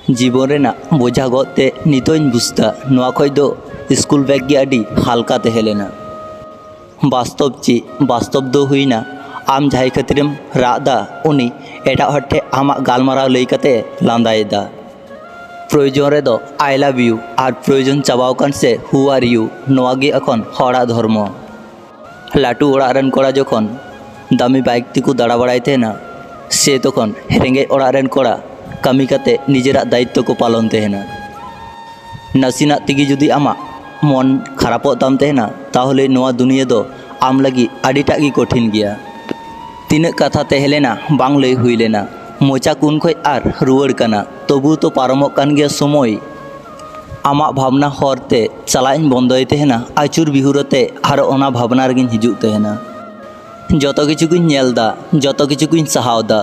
जीवन रेना बोझा गते नितों बुझता नोआ खय दो स्कूल बैग गे आडी हालका तहेलेना। वास्तव दो हुईना आम जहाय खातिरेम रादा उनी एटा हटे आमा गालमाराव लई कते लांदायेदा। प्रयोजन रेदो आई लाभ यू और प्रयोजन चाबाव कान से हु आर यू नोआ गे एखन हड़ा धर्म। लाटू ओड़ा रेन कोड़ा जखन दामी बाइक तेको दाड़ा बाड़ाय तहेना से तखन रेंगे ओड़ा रेन कोड़ा कामी काते निजेरा दायित्व को पालन तहेना। नासिना तेगे जुदी आमा मन खरापो ताम तहेना ताहले नोआ दुनिया दो आम लगी आडिटा गे कठिन गिया। तीना कथा तहेलेना बांग लई हुई लेना मोचा कुन खय आर रुवाड़ काना तबु तो पारमोग कान गिया समय। आमा भावना हरते चालाइन बंदय तहेना आचुर बिहुरते आर ओना भावना रेगिन हिजुग तहेना। जतो किछु कुछ नेलदा जतो किछु कुछ साहावदा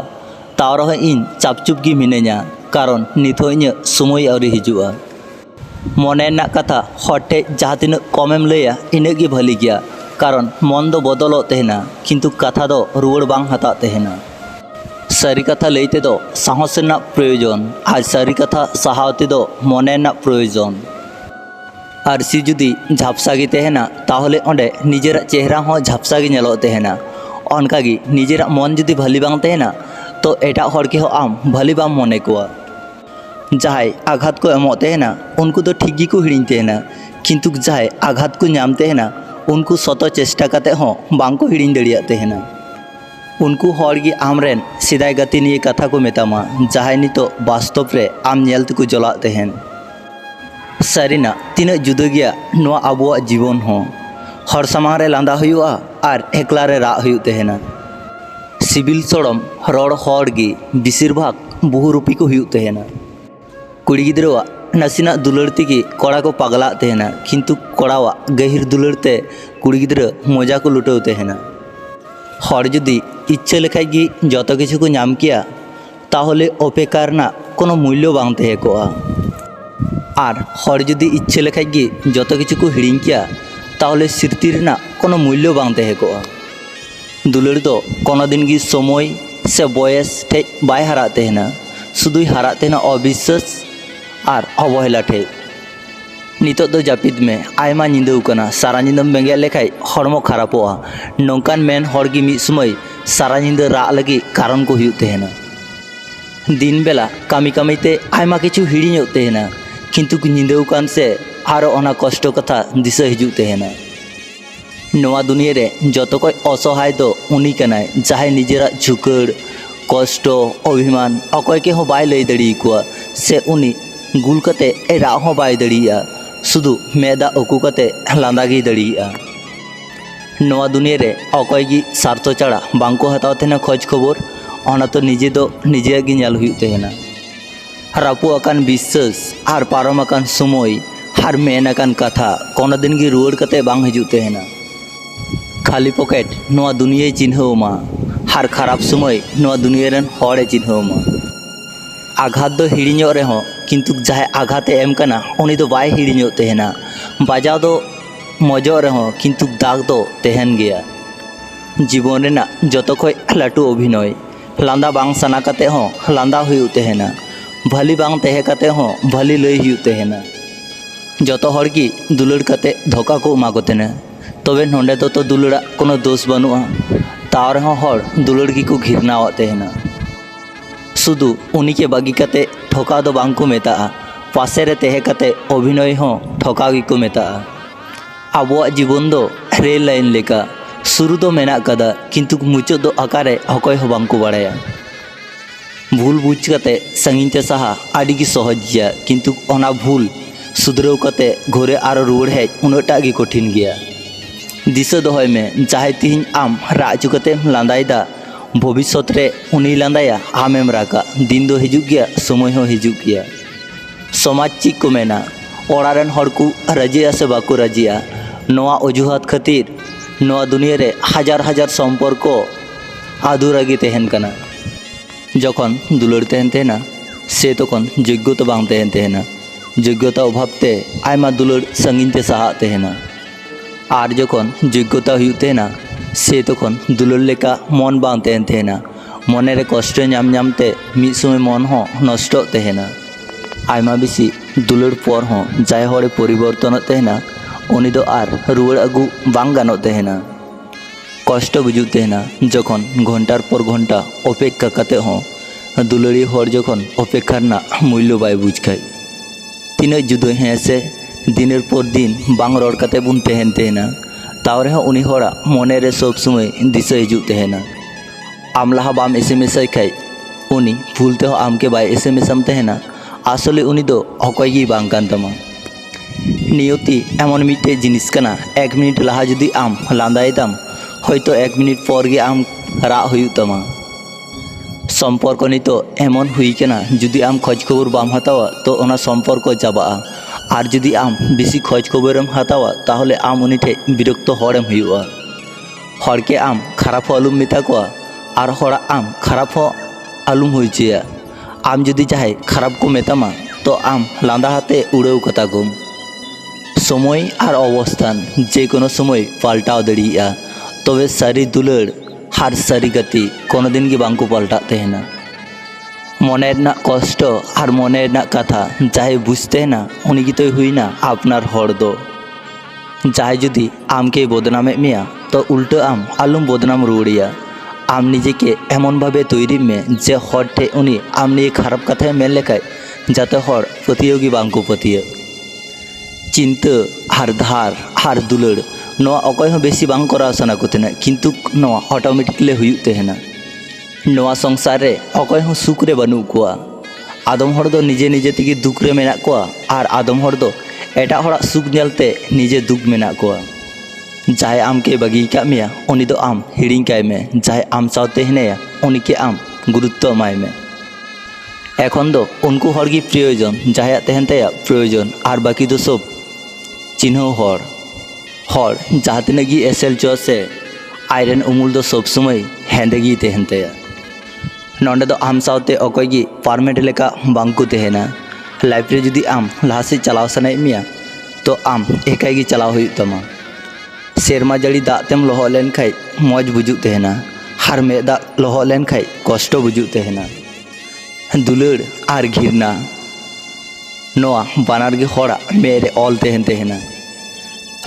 ताव रह इन चापचुप गी मिनाइया कारण निथो इᱧ समय आवरी हिजुआ। मने ना कथा हटे जहाँ तिनाक कमेम लैया इना गे भाली गया कारण मन दो बदलो तहेना किन्तु कथा दो रुवाड़ बांग हता तहेना। सारी कथा लैते दो साहस रेना प्रयोजन और सारी कथा साहावते दो मने ना प्रयोजन। आरसी जुदी झापसा गे तहेना ताहले ओंडे निजेरा चेहरा हों झापसा गे नेलो तहेना। ओनकागे निजेरा मन जुदी भाली बांग तहेना तो एटा हर के हो आम भाली बाम मने कोआ। जहाय आघात को एमो तहेना उनको तो ठीक को हिड़िंग तहेना किन्तु जहाय आघात को नाम तहेना उनको शत चेष्टा काते हो बांग को हिड़िंग दड़िया तहेना। उनको हर गे आमरेन सेदाय गाते निये कथा को मेतामा जहाय नितो वास्तव रे आम नेल तेको जला तहेन। सारिना तीना जुदा गिया नोआ आबोआ जीवन हो हर सामांग रे लांदा हुयुआ आर एकला रे राग हुयुग तहेना। सिबिल सोड़म रड़ हर गे बेसिर भाग बहुरूपी को हुयुग तहेना। कुड़ी गिद्रावा नासिना दुलार तेगे कड़ा को पागला तहेना किन्तु कड़ावा गहिर दुलारते कुड़ी गिद्रा मजा को लुटाव तहेना। हर जुदी इच्छा लेखाय गे जतो किछु को नाम किया ताहले अपेक्षा रना कोनो मूल्य बांग तहे कोआ। आर हर जुदी इच्छा लेखाय गे जतो किछु को हिड़िंग किया ताहले स्मृति रना कोनो मूल्य बांग तहे कोआ। दुलार दो कोनो दिन गे समय से बयस ठे बाय हारा तहेना शुधुई हारा तहेना अविश्वास और अवहेला ठे। नितो दो जापिद में आयमा निंदाव काना सारा निंदाम बेंगे लेखाय हरमो खरापोआ नोंकान मेन हर गे मिद समय सारा निंदा राग लगी कारण को हुयुग तहेना। दिन बेला कामी कामीते आयमा किछु हिड़िङोग तहेना किन्तु निंदाव कान से आरो ओना कष्ट कथा दिशा हिजुग तहेना। नोआ दुनिया रे जतो कोई असहाय दो उनी कनाय जहाय निजेरा झुकड़ कष्ट अभिमान अकय के हो बाय लई दड़ी कोआ से उनी गुल कते ए राग हो बाय दड़िया शुधु मेदा अकु कते लांदा गे दड़िया। नोआ दुनिया रे अकय गे स्वार्थ छाड़ा बांको हताव तहेना खोज खबर ओना तो निजे दो निजे गे नेल हुयुग तहेना। रापु आकान विश्वास आर पारम आकान समय आर मेन आकान कथा कोनो दिन गे रुवाड़ कते बांग हिजुग तहेना। खाली पकेट नोआ दुनिया चिन्हवमा हर खराब समय नोआ दुनिया रेन हड़े चिन्हवमा। आघात दो हिड़िङोग रेहों किन्तु जहाय आघाते एम काना उनी दो बाय हिड़िङोग तहेना। बाजाव दो मजोग रेहों किन्तु दाग दो तहेन गया। जीवन रेना जतो खय लाटू अभिनय लांदा बांग साना काते हों लांदा हुयुग तहेना भाली बांग तहे काते हों भाली लई हुयुग तहेना। जतो हर गे दुलार काते धोखा को एमा को तहेना तबे नोंडे तो दुलारा कोनो दोष बनुआ ताव रेहों हर दुलार गे को घिरनावाग तहेना। शुधु उनी के बागी काते ठोका दो बांग को मेताआ पासे रे तहे काते अभिनय हों ठोका गे को मेताआ। आबोआ जीवन दो रेल लाइन लेका शुरू दो मेना कदा किन्तु मुचाद दो अकारे अकय हो बांग को बाड़ाया। भूल बुझ काते संगीन ते साहा आडी गे सहज गिया किन्तु ओना भूल सुधराव काते घरे आरो रुवाड़ हेज उनाटा गे कठिन गिया। दिशा दोहय में जहाय तिहिं आम राग हचु काते लांदायदा भविष्यत रे उनी लांदाया आमेम रागा दिन दो हिजुग गया समय हो हिजुग गया। समाज चेक को मेना ओड़ा रेन हर को राजिया से बाको राजिया नोआ अजुहात खातिर नोआ दुनिया रे हजार हजार सम्पर्क आधुरा गे तहेन काना। जखन दुलार तहेन तहेना से तखन योग्यता बांग तहेन तहेना योग्यता अभावते आयमा दुलार संगीन ते साहा तहेना। आर जखन योग्यता हुयुग तहेना से तखन दुलार लेका मन बांग तहेन तहेना मने रे कष्ट नाम नामते मिद समय मन हो नष्ट तहेना। आयमा बेसी दुलार पर हों जाय हरे परिवर्तन तहना उनी दो आर रुआड़ आगू बांग गानोत तहना कष्ट बुझुग तहना जखन घंटार पर घंटा अपेक्षा काते हों दुलारी हर जखन अपेक्षार ना मूल्य बाय बुझ खाय तीना जुदा हें से दिनेर पर दिन बांग रड़ काते बुन तहन तहना ताव रेहों उनी हरा मने रे सब समय दिशा हिजुग तहना आम लहा बाम एसएमएस खाय उनी भूलते हो आमके बाय एसएमएसम तहना आसले उनी दो अकय गी बांग कान तामा नियति एमन मिटे जिनिस कना 1 मिनिट लहा जुदी आम लांदायेदाम हयतो 1 मिनिट पर गे आम राग हुयुग तामा सम्पर्क नितो एमन हुई कना जुदी आम खोज खबर बाम हतावा तो ओना सम्पर्क चाबाआ आर जुदी आम बेसी खोज खबरम हतावा ताहले आम उनी ठे बिरक्त हरेम हुयुआ हरके आम खराब आलुम मेता कोआ आर हरा आम खराब आलुम होइचिया आम जुदी चाहे खराब को मेतामा तो आम लांदा हाते उड़ाव कता गम समय और अवस्थान जे कोनो समय पाल्टाव दड़िया तबे सारी दुलार हार सारी गति कोनो दिन गे बांको पाल्टा तहना मने ना कष्ट और मने ना कथा चाहे बुझते ना उनी गितोय हुईना आपनार हर दो चाहे जुदी आमके बदनामे मिया तो उल्टो आम आलुम बदनाम रुड़िया आम निजे के एमन भावे तैरी में जे हर ठे उनी आम निये खराब कथा मेन लेखाय जाते हर पतियोगी बांको पतियो चिंता हार धार हार दुलार नवा अकय हो बेसी बांग करा सना को तेना किंतु नवा ऑटोमेटिकली हुयुग तेहना नवा संसार रे अकय हो सुख रे बानु कोआ आदम हर दो निजे निजे तेगे दुख रे मेना कोआ आर आदम हर दो एटा हरा सुख नेलते निजे दुख मेना कोआ जाहे आम के बगी का मिया उनी दो आम हिड़िंग काय में जाहे आम सावते हेनेया उनी के आम गुरुत्व एमाय में एखन दो उनको हर गी प्रयोजन जाहे तहन तया प्रयोजन आर बाकी दो सब चिन्ह हर जहाँ तीन गी एसेल चो से आयरन उमुल दो सब समय हेंदे गी तहन तया नोंडे दो आम सावते अकय गी पारमेंट लेका बांको तहना लाइफ रे जुदी आम लाहासे चलाव सनाय मिया तो आम एकाय गी चलाव हुयुग तमा सेरमा जड़ी दाग तेम लह लेन खाय मौज बुजुग तहना हार मे दाग लह लेन खाय कष्ट बुजुग तहना दुलार आर घिरना नोआ बानार गे हरा मेरे ऑल तहन तहना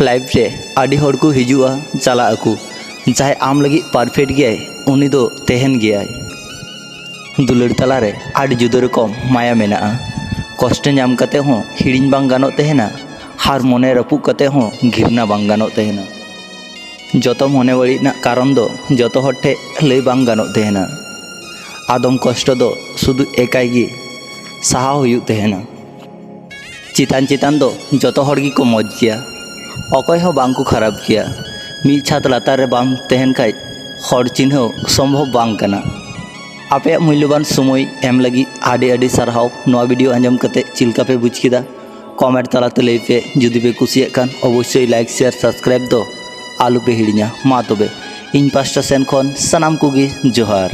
लाइफ रे आडी हर को हिजुआ चला आकू चाहे आम लगी परफेक्ट गया उनी दो तहन गया दुलार तलारे आडी जुदा रकम माया मेना कष्ट नाम कते हों हिड़िंग बांग गानो तहना हार मने रपुग कते हों घिरना बांग गानो तहना जतो मने बड़ी ना कारण दो जतो हर ठे लई बांग गानो तहना आदम कष्ट दो शुधु एकाई गी साहा हुयुग तहना चितान चितान दो जतो हर गी को मौज किया अकय हो बांग को खराब किया मिद छात लातार रे बाम तहन खाय हर चिन्ह सम्भव बांग कना आपे मूल्यवान समय एम लगी आडी आडी सारहाव नवा वीडियो आंजम कते चिलका पे बुझ किदा कमेंट तलाते लई पे जुदी पे कुसिया कान अवश्य लाइक शेयर सब्सक्राइब दो आलू पे हिड़िया मा तबे इन पास्टा सेन खन सनाम कोगी जोहार।